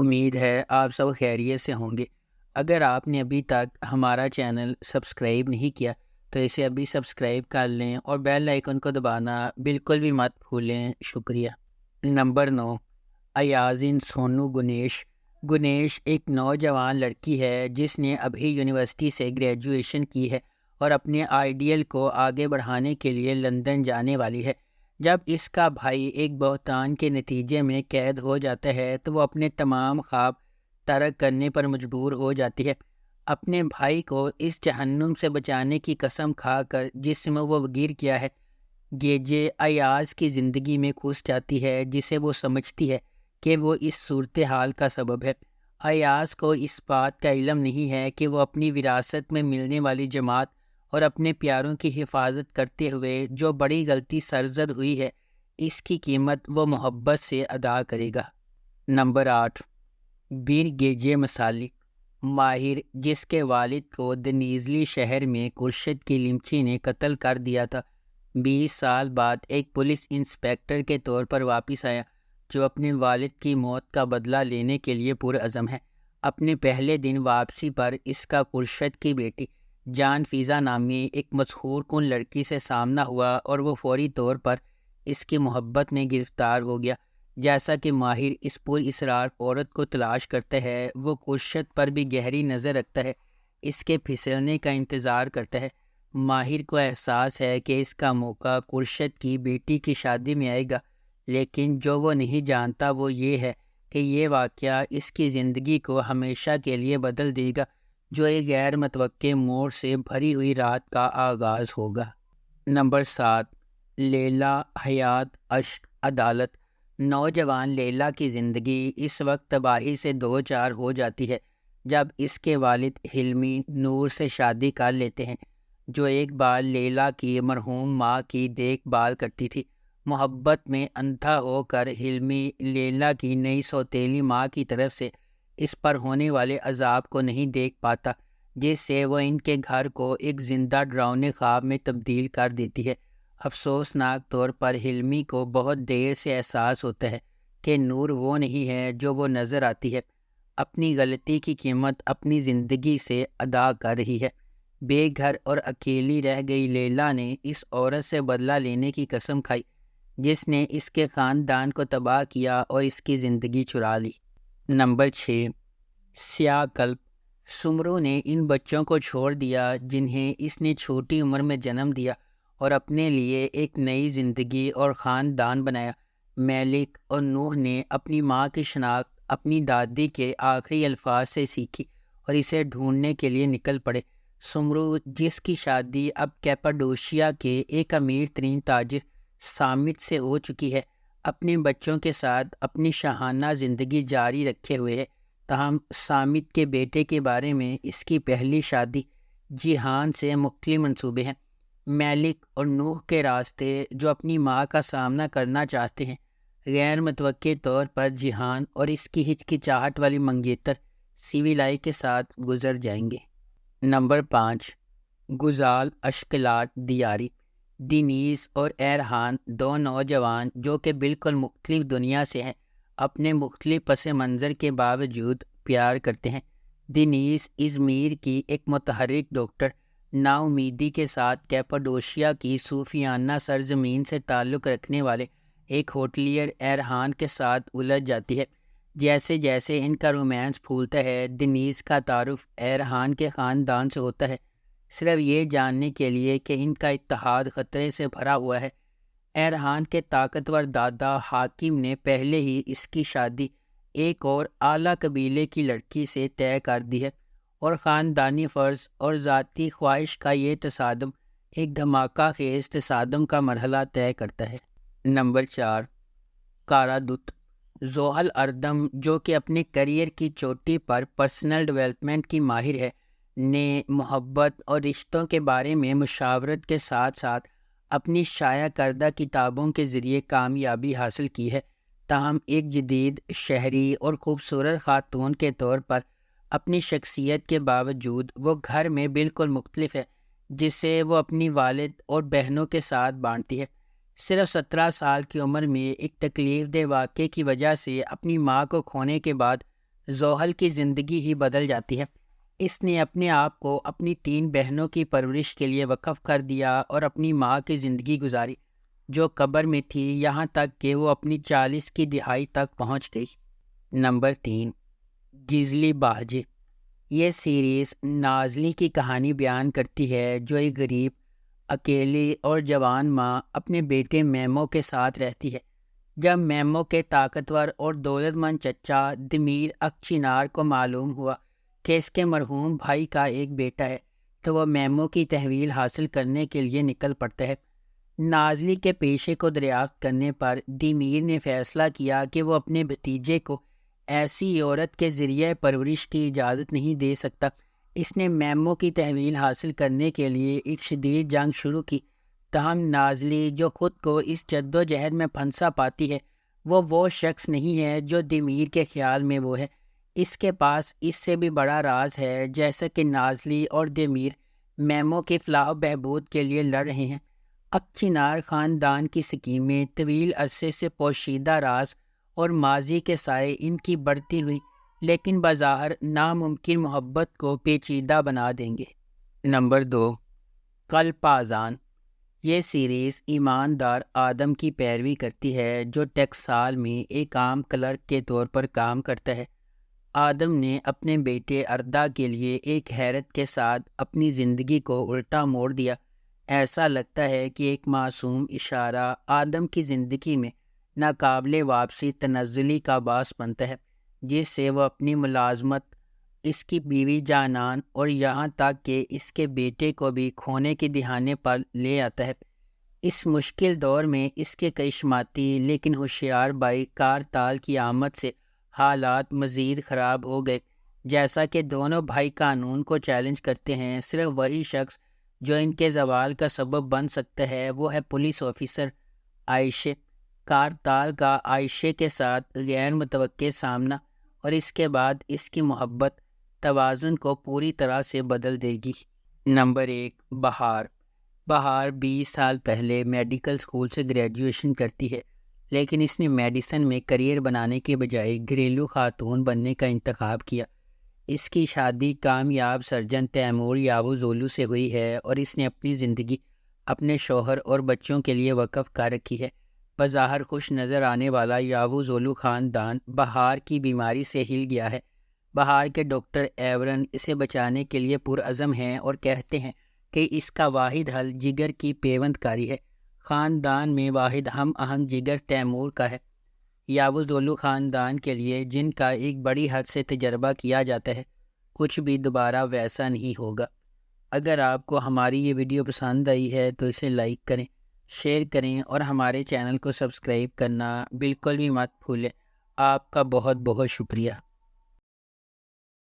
امید ہے آپ سب خیریت سے ہوں گے۔ اگر آپ نے ابھی تک ہمارا چینل سبسکرائب نہیں کیا تو اسے ابھی سبسکرائب کر لیں اور بیل آئیکن کو دبانا بالکل بھی مت بھولیں۔ شکریہ۔ نمبر 9، ایازن سونو گنیش۔ گنیش ایک نوجوان لڑکی ہے جس نے ابھی یونیورسٹی سے گریجویشن کی ہے اور اپنے آئیڈیل کو آگے بڑھانے کے لیے لندن جانے والی ہے۔ جب اس کا بھائی ایک بہتان کے نتیجے میں قید ہو جاتا ہے تو وہ اپنے تمام خواب ترک کرنے پر مجبور ہو جاتی ہے۔ اپنے بھائی کو اس جہنم سے بچانے کی قسم کھا کر جس میں وہ گر گیا ہے، گیجے ایاز کی زندگی میں گھس جاتی ہے جسے وہ سمجھتی ہے کہ وہ اس صورتحال کا سبب ہے۔ ایاز کو اس بات کا علم نہیں ہے کہ وہ اپنی وراثت میں ملنے والی جماعت اور اپنے پیاروں کی حفاظت کرتے ہوئے جو بڑی غلطی سرزد ہوئی ہے، اس کی قیمت وہ محبت سے ادا کرے گا۔ نمبر 8، بیر گیجے مسالی۔ ماہر، جس کے والد کو دنیزلی شہر میں خورشید کی لمچی نے قتل کر دیا تھا، 20 سال بعد ایک پولیس انسپیکٹر کے طور پر واپس آیا جو اپنے والد کی موت کا بدلہ لینے کے لیے پرعزم ہے۔ اپنے پہلے دن واپسی پر اس کا خورشید کی بیٹی جان فیضا نامی ایک مسحور کن لڑکی سے سامنا ہوا اور وہ فوری طور پر اس کی محبت میں گرفتار ہو گیا۔ جیسا کہ ماہر اس پر اصرار عورت کو تلاش کرتا ہے، وہ خورشید پر بھی گہری نظر رکھتا ہے، اس کے پھسلنے کا انتظار کرتا ہے۔ ماہر کو احساس ہے کہ اس کا موقع خورشید کی بیٹی کی شادی میں آئے گا، لیکن جو وہ نہیں جانتا وہ یہ ہے کہ یہ واقعہ اس کی زندگی کو ہمیشہ کے لیے بدل دے گا، جو ایک غیر متوقع موڑ سے بھری ہوئی رات کا آغاز ہوگا۔ نمبر 7، لیلا حیات اشک عدالت۔ نوجوان لیلا کی زندگی اس وقت تباہی سے دوچار ہو جاتی ہے جب اس کے والد حلمی نور سے شادی کر لیتے ہیں، جو ایک بار لیلا کی مرحوم ماں کی دیکھ بھال کرتی تھی۔ محبت میں اندھا ہو کر حلمی لیلا کی نئی سوتیلی ماں کی طرف سے اس پر ہونے والے عذاب کو نہیں دیکھ پاتا، جس سے وہ ان کے گھر کو ایک زندہ ڈراؤنے خواب میں تبدیل کر دیتی ہے۔ افسوسناک طور پر حلمی کو بہت دیر سے احساس ہوتا ہے کہ نور وہ نہیں ہے جو وہ نظر آتی ہے، اپنی غلطی کی قیمت اپنی زندگی سے ادا کر رہی ہے۔ بے گھر اور اکیلی رہ گئی لیلا نے اس عورت سے بدلہ لینے کی قسم کھائی جس نے اس کے خاندان کو تباہ کیا اور اس کی زندگی چرا لی۔ نمبر 6، سیاہ قلب۔ سمرو نے ان بچوں کو چھوڑ دیا جنہیں اس نے چھوٹی عمر میں جنم دیا اور اپنے لیے ایک نئی زندگی اور خاندان بنایا۔ میلک اور نوح نے اپنی ماں کی شناخت اپنی دادی کے آخری الفاظ سے سیکھی اور اسے ڈھونڈنے کے لیے نکل پڑے۔ سمرو، جس کی شادی اب کیپاڈوشیا کے ایک امیر ترین تاجر سامت سے ہو چکی ہے، اپنے بچوں کے ساتھ اپنی شاہانہ زندگی جاری رکھے ہوئے ہے۔ تاہم سامت کے بیٹے کے بارے میں اس کی پہلی شادی جیہان سے مختلف منصوبے ہیں۔ میلک اور نوح کے راستے جو اپنی ماں کا سامنا کرنا چاہتے ہیں، غیر متوقع طور پر جیہان اور اس کی ہچکچاہٹ والی منگیتر سیویلائی کے ساتھ گزر جائیں گے۔ نمبر 5، گزال اشکلات دیاری۔ دینیز اور ایرہان، دو نوجوان جو کہ بالکل مختلف دنیا سے ہیں، اپنے مختلف پس منظر کے باوجود پیار کرتے ہیں۔ دینیز ازمیر کی ایک متحرک ڈاکٹر نا امیدی کے ساتھ کیپاڈوشیا کی صوفیانہ سرزمین سے تعلق رکھنے والے ایک ہوٹلیئر ایرہان کے ساتھ الجھ جاتی ہے۔ جیسے جیسے ان کا رومانس پھولتا ہے، دینیز کا تعارف ایرہان کے خاندان سے ہوتا ہے، صرف یہ جاننے کے لیے کہ ان کا اتحاد خطرے سے بھرا ہوا ہے۔ ایرہان کے طاقتور دادا حاکم نے پہلے ہی اس کی شادی ایک اور اعلیٰ قبیلے کی لڑکی سے طے کر دی ہے، اور خاندانی فرض اور ذاتی خواہش کا یہ تصادم ایک دھماکہ خیز تصادم کا مرحلہ طے کرتا ہے۔ نمبر 4، کارا دت۔ زحل اردم، جو کہ اپنے کیریئر کی چوٹی پر پرسنل ڈیولپمنٹ کی ماہر ہے، نے محبت اور رشتوں کے بارے میں مشاورت کے ساتھ ساتھ اپنی شائع کردہ کتابوں کے ذریعے کامیابی حاصل کی ہے۔ تاہم ایک جدید شہری اور خوبصورت خاتون کے طور پر اپنی شخصیت کے باوجود وہ گھر میں بالکل مختلف ہے، جسے وہ اپنی والد اور بہنوں کے ساتھ بانٹتی ہے۔ صرف 17 سال کی عمر میں ایک تکلیف دہ واقعے کی وجہ سے اپنی ماں کو کھونے کے بعد زحل کی زندگی ہی بدل جاتی ہے۔ اس نے اپنے آپ کو اپنی 3 بہنوں کی پرورش کے لیے وقف کر دیا اور اپنی ماں کی زندگی گزاری جو قبر میں تھی، یہاں تک کہ وہ اپنی 40 کی دہائی تک پہنچ گئی۔ نمبر 3، گزلی باہجے۔ یہ سیریز نازلی کی کہانی بیان کرتی ہے جو ایک غریب، اکیلی اور جوان ماں اپنے بیٹے میمو کے ساتھ رہتی ہے۔ جب میمو کے طاقتور اور دولت مند چچا دمیر اکچینار کو معلوم ہوا کہ اس کے مرحوم بھائی کا ایک بیٹا ہے تو وہ میمو کی تحویل حاصل کرنے کے لیے نکل پڑتا ہے۔ نازلی کے پیشے کو دریافت کرنے پر دمیر نے فیصلہ کیا کہ وہ اپنے بھتیجے کو ایسی عورت کے ذریعے پرورش کی اجازت نہیں دے سکتا۔ اس نے میمو کی تحویل حاصل کرنے کے لیے ایک شدید جنگ شروع کی، تاہم نازلی جو خود کو اس جدوجہد میں پھنسا پاتی ہے وہ شخص نہیں ہے جو دمیر کے خیال میں وہ ہے۔ اس کے پاس اس سے بھی بڑا راز ہے، جیسا کہ نازلی اور دمیر میمو کی فلاح و بہبود کے لیے لڑ رہے ہیں۔ اکچینار خاندان کی سکیمیں طویل عرصے سے پوشیدہ راز اور ماضی کے سائے ان کی بڑھتی ہوئی لیکن بظاہر ناممکن محبت کو پیچیدہ بنا دیں گے۔ نمبر 2، قلب آذان۔ یہ سیریز ایماندار آدم کی پیروی کرتی ہے جو ٹیکسال میں ایک عام کلرک کے طور پر کام کرتا ہے۔ آدم نے اپنے بیٹے اردا کے لیے ایک حیرت کے ساتھ اپنی زندگی کو الٹا موڑ دیا۔ ایسا لگتا ہے کہ ایک معصوم اشارہ آدم کی زندگی میں ناقابل واپسی تنزلی کا باعث بنتا ہے، جس سے وہ اپنی ملازمت، اس کی بیوی جانان اور یہاں تک کہ اس کے بیٹے کو بھی کھونے کے دہانے پر لے آتا ہے۔ اس مشکل دور میں اس کے کرشماتی لیکن ہوشیار بھائی کارتال کی آمد سے حالات مزید خراب ہو گئے۔ جیسا کہ دونوں بھائی قانون کو چیلنج کرتے ہیں، صرف وہی شخص جو ان کے زوال کا سبب بن سکتا ہے وہ ہے پولیس آفیسر عائشہ۔ کارتال کا عائشہ کے ساتھ غیر متوقع سامنا اور اس کے بعد اس کی محبت توازن کو پوری طرح سے بدل دے گی۔ نمبر 1، بہار۔ بہار 20 سال پہلے میڈیکل اسکول سے گریجویشن کرتی ہے، لیکن اس نے میڈیسن میں کریئر بنانے کے بجائے گھریلو خاتون بننے کا انتخاب کیا۔ اس کی شادی کامیاب سرجن تیمور یاووزولو سے ہوئی ہے اور اس نے اپنی زندگی اپنے شوہر اور بچوں کے لیے وقف کر رکھی ہے۔ بظاہر خوش نظر آنے والا یاووزولو خاندان بہار کی بیماری سے ہل گیا ہے۔ بہار کے ڈاکٹر ایورن اسے بچانے کے لیے پرعزم ہیں اور کہتے ہیں کہ اس کا واحد حل جگر کی پیوند کاری ہے۔ خاندان میں واحد ہم آہنگ جگر تیمور کا ہے۔ یاووزولو خاندان کے لیے جن کا ایک بڑی حد سے تجربہ کیا جاتا ہے، کچھ بھی دوبارہ ویسا نہیں ہوگا۔ اگر آپ کو ہماری یہ ویڈیو پسند آئی ہے تو اسے لائک کریں، شیئر کریں اور ہمارے چینل کو سبسکرائب کرنا بالکل بھی مت بھولیں۔ آپ کا بہت بہت شکریہ۔